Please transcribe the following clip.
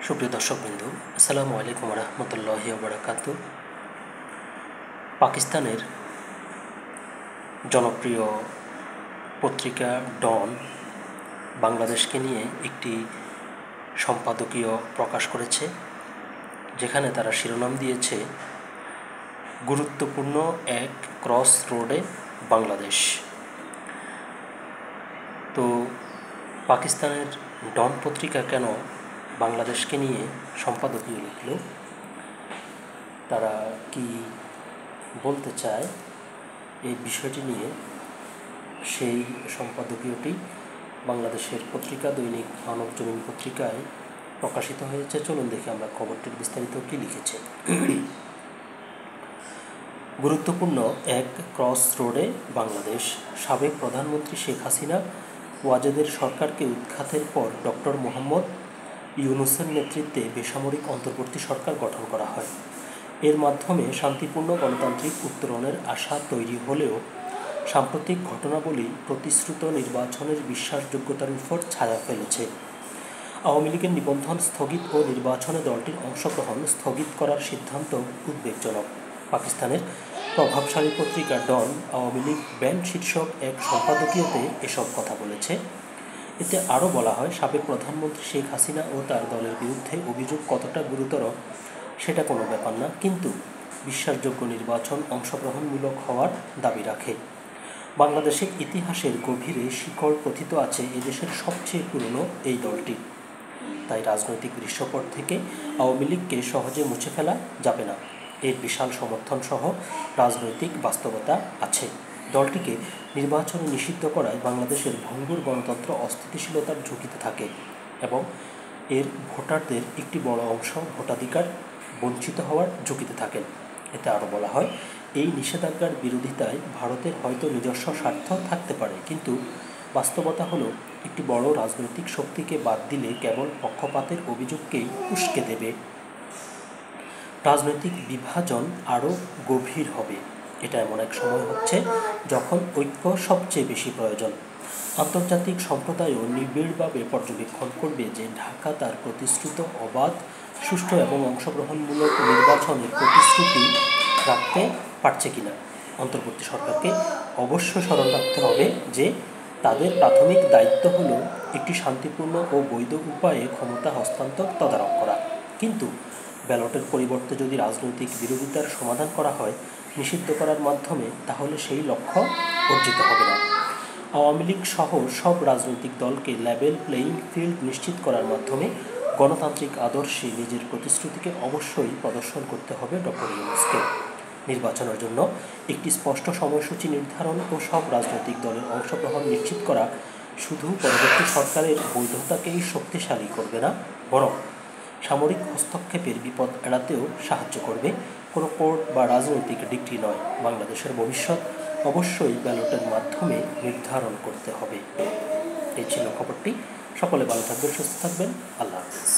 সুপ্রিয় দর্শকবৃন্দু, আসসালামু আলাইকুম রহমতুল্লাহি ওয়া বারাকাতুহু। পাকিস্তানের জনপ্রিয় পত্রিকা ডন বাংলাদেশকে নিয়ে একটি সম্পাদকীয় প্রকাশ করেছে, যেখানে তারা শিরোনাম দিয়েছে গুরুত্বপূর্ণ এক ক্রস রোডে বাংলাদেশ। তো পাকিস্তানের ডন পত্রিকা কেন বাংলাদেশকে নিয়ে সম্পাদকীয় লিখল, তারা কি বলতে চায় এই বিষয়টি নিয়ে, সেই সম্পাদকীয়টি বাংলাদেশের পত্রিকা দৈনিক মানবজমিন পত্রিকায় প্রকাশিত হয়েছে। চলুন দেখি আমরা খবরটির বিস্তারিত কী লিখেছে। গুরুত্বপূর্ণ এক ক্রস রোডে বাংলাদেশ। সাবেক প্রধানমন্ত্রী শেখ হাসিনা ওয়াজেদের সরকারকে উৎখাতের পর ডক্টর মোহাম্মদ ইউনূসের নেতৃত্বে বেসামরিক অন্তর্বর্তী সরকার গঠন করা হয়। এর মাধ্যমে শান্তিপূর্ণ গণতান্ত্রিক উত্তরণের আশা তৈরি হলেও সাম্প্রতিক ঘটনাবলী প্রতিশ্রুত নির্বাচনের বিশ্বাসযোগ্যতার উপর ছায়া ফেলেছে। আওয়ামী লীগের নিবন্ধন স্থগিত ও নির্বাচনে দলটির অংশগ্রহণ স্থগিত করার সিদ্ধান্ত উদ্বেগজনক। পাকিস্তানের প্রভাবশালী পত্রিকা ডন আওয়ামী লীগ ব্যান্ড শীর্ষক এক সম্পাদকীয়তে এসব কথা বলেছে। এতে আরও বলা হয়, সাবেক প্রধানমন্ত্রী শেখ হাসিনা ও তার দলের বিরুদ্ধে অভিযোগ কতটা গুরুতর সেটা কোনো ব্যাপার না, কিন্তু বিশ্বাসযোগ্য নির্বাচন অংশগ্রহণমূলক হওয়ার দাবি রাখে। বাংলাদেশের ইতিহাসের গভীরে শিকড় প্রথিত আছে এদেশের সবচেয়ে পুরনো এই দলটি। তাই রাজনৈতিক দৃশ্যপট থেকে আওয়ামী লীগকে সহজে মুছে ফেলা যাবে না। এর বিশাল সমর্থন সহ রাজনৈতিক বাস্তবতা আছে। দলটিকে নির্বাচনে নিষিদ্ধ করায় বাংলাদেশের ভঙ্গুর গণতন্ত্র অস্থিতিশীলতার ঝুঁকিতে থাকে এবং এর ভোটারদের একটি বড় অংশ ভোটাধিকার বঞ্চিত হওয়ার ঝুঁকিতে থাকেন। এতে আরও বলা হয়, এই নিষেধাজ্ঞার বিরোধিতায় ভারতের হয়তো নিজস্ব স্বার্থ থাকতে পারে, কিন্তু বাস্তবতা হলো একটি বড় রাজনৈতিক শক্তিকে বাদ দিলে কেবল পক্ষপাতের অভিযোগকেই উস্কে দেবে। রাজনৈতিক বিভাজন আরও গভীর হবে। এটা এমন এক সময় হচ্ছে যখন ঐক্য সবচেয়ে বেশি প্রয়োজন। আন্তর্জাতিক সম্প্রদায়ও নিবিড়ভাবে পর্যবেক্ষণ করবে যে ঢাকা তার প্রতিশ্রুত অবাধ, সুষ্ঠু এবং অংশগ্রহণমূলক নির্বাচনের প্রতিশ্রুতি রাখতে পারছে কিনা। অন্তর্বর্তী সরকারকে অবশ্য স্মরণ রাখতে হবে যে তাদের প্রাথমিক দায়িত্ব হল একটি শান্তিপূর্ণ ও বৈধ উপায়ে ক্ষমতা হস্তান্তর তদারক করা। কিন্তু ব্যালটের পরিবর্তে যদি রাজনৈতিক বিরোধিতার সমাধান করা হয় নিষিদ্ধ করার মাধ্যমে, তাহলে সেই লক্ষ্য অর্জিত হবে না। আওয়ামী লীগ সহ সব রাজনৈতিক দলকে লেভেল প্লেয়িং ফিল্ড নিশ্চিত করার মাধ্যমে গণতান্ত্রিক আদর্শে নিজের প্রতিশ্রুতিকে অবশ্যই প্রদর্শন করতে হবে ডক্টর ইউনূসকে। নির্বাচনের জন্য একটি স্পষ্ট সময়সূচি নির্ধারণ ও সব রাজনৈতিক দলের অংশগ্রহণ নিশ্চিত করা শুধু পরবর্তী সরকারের বৈধতাকেই শক্তিশালী করবে না, বরং সামরিক হস্তক্ষেপের বিপদ এড়াতেও সাহায্য করবে। কোনো কোর্ট বা রাজনৈতিক ডিক্রি নয়। বাংলাদেশের ভবিষ্যৎ অবশ্যই ব্যালটের মাধ্যমে নির্ধারণ করতে হবে। এই ছিল খবরটি। সকলে ভালো থাকবেন, সুস্থ থাকবেন। আল্লাহ হাফেজ।